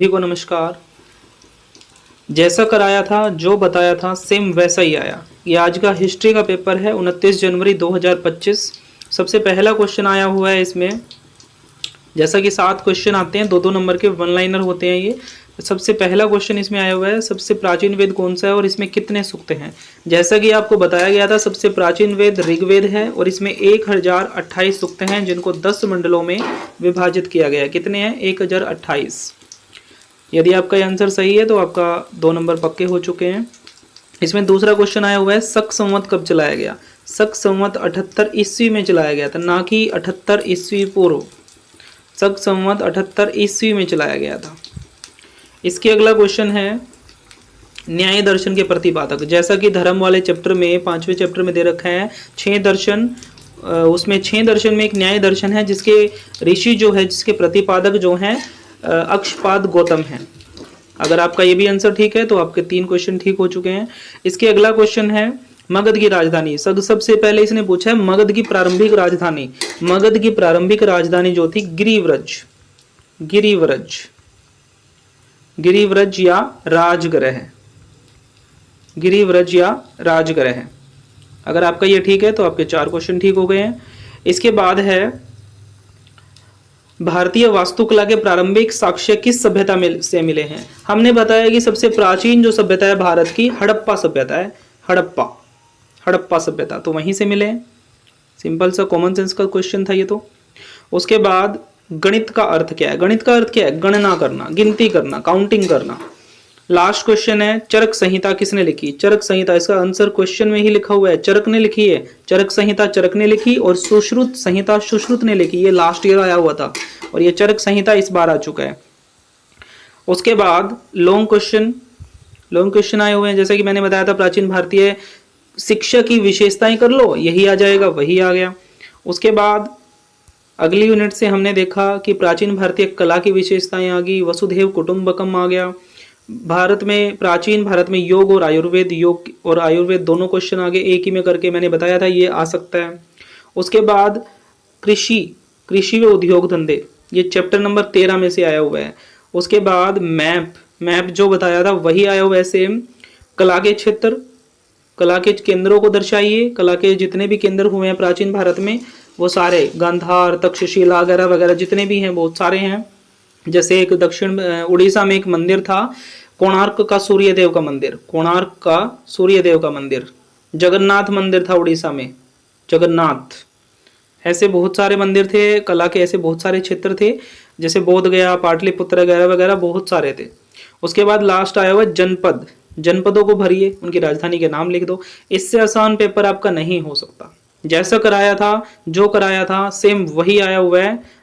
सभी को नमस्कार। जैसा कराया था जो बताया था सेम वैसा ही आया। ये आज का हिस्ट्री का पेपर है 29 जनवरी 2025। सबसे पहला क्वेश्चन आया हुआ है इसमें। जैसा कि 7 क्वेश्चन आते हैं, 2-2 नंबर के वन लाइनर होते हैं ये। सबसे पहला क्वेश्चन इसमें आया हुआ है, सबसे प्राचीन वेद कौन सा है और इसमें कितने सूक्त हैं। जैसा कि आपको बताया गया था, सबसे प्राचीन वेद ऋग्वेद है और इसमें 1028 सूक्त हैं जिनको 10 मंडलों में विभाजित किया गया है। कितने हैं? 1028। यदि आपका आंसर सही है तो आपका 2 नंबर पक्के हो चुके हैं। इसमें दूसरा क्वेश्चन आया हुआ है, शक संवत कब चलाया गया। शक संवत 78 ईस्वी में चलाया गया था, ना कि 78 ईस्वी पूर्व। शक संवत 78 ईस्वी में चलाया गया था। इसके अगला क्वेश्चन है, न्याय दर्शन के प्रतिपादक। जैसा कि धर्म वाले चैप्टर में 5वें चैप्टर में दे रखा है 6 दर्शन। उसमें 6 दर्शन में एक न्याय दर्शन है जिसके ऋषि जो है, जिसके प्रतिपादक जो हैं अक्षपाद गौतम हैं। अगर आपका ये भी आंसर ठीक है तो आपके 3 क्वेश्चन ठीक हो चुके हैं। इसके अगला क्वेश्चन है, मगध की राजधानी। सबसे पहले इसने पूछा है मगध की प्रारंभिक राजधानी। मगध की प्रारंभिक राजधानी जो थी गिरिव्रज, गिरिव्रज, गिरिव्रज या राजगृह, गिरिव्रज या राजगृह। अगर आपका ये ठीक है तो आपके 4 क्वेश्चन ठीक हो गए हैं। इसके बाद है, भारतीय वास्तुकला के प्रारंभिक साक्ष्य किस सभ्यता में से मिले हैं। हमने बताया कि सबसे प्राचीन जो सभ्यता है भारत की, हड़प्पा सभ्यता है। हड़प्पा, हड़प्पा सभ्यता तो वहीं से मिले हैं। सिंपल सा कॉमन सेंस का क्वेश्चन था ये तो। उसके बाद गणित का अर्थ क्या है। गणित का अर्थ क्या है? गणना करना, गिनती करना, काउंटिंग करना। लास्ट क्वेश्चन है, चरक संहिता किसने लिखी। चरक संहिता, इसका आंसर क्वेश्चन में ही लिखा हुआ है, चरक ने लिखी है। चरक संहिता चरक ने लिखी और सुश्रुत संहिता सुश्रुत ने लिखी। ये लास्ट ईयर आया हुआ था और ये चरक संहिता इस बार आ चुका है। उसके बाद लॉन्ग क्वेश्चन आए हुए हैं। जैसे कि मैंने बताया था, प्राचीन भारतीय शिक्षा की विशेषताएं कर लो, यही आ जाएगा, वही आ गया। उसके बाद अगली यूनिट से हमने देखा कि प्राचीन भारतीय कला की विशेषताएं आ गई, वसुधैव कुटुंबकम आ गया। भारत में, प्राचीन भारत में योग और आयुर्वेद दोनों क्वेश्चन आगे एक ही में करके मैंने बताया था, ये आ सकता है। उसके बाद कृषि व उद्योग धंधे, ये चैप्टर नंबर 13 में से आया हुआ है। उसके बाद मैप जो बताया था वही आया हुआ है सेम। कला के क्षेत्र, कला के केंद्रों को दर्शाइए। कला के जितने भी केंद्र हुए हैं प्राचीन भारत में, वो सारे गांधार, तक्षशिला वगैरह वगैरह जितने भी हैं बहुत सारे हैं। जैसे एक दक्षिण उड़ीसा में एक मंदिर था, कोणार्क का सूर्यदेव का मंदिर, कोणार्क का सूर्यदेव का मंदिर। जगन्नाथ मंदिर था उड़ीसा में, जगन्नाथ। ऐसे बहुत सारे मंदिर थे, कला के ऐसे बहुत सारे क्षेत्र थे, जैसे बोध गया, पाटलिपुत्र वगैरह वगैरह बहुत सारे थे। उसके बाद लास्ट आया हुआ जनपद। जनपदों को भरिए, उनकी राजधानी के नाम लिख दो। इससे आसान पेपर आपका नहीं हो सकता। जैसा कराया था, जो कराया था सेम वही आया हुआ है।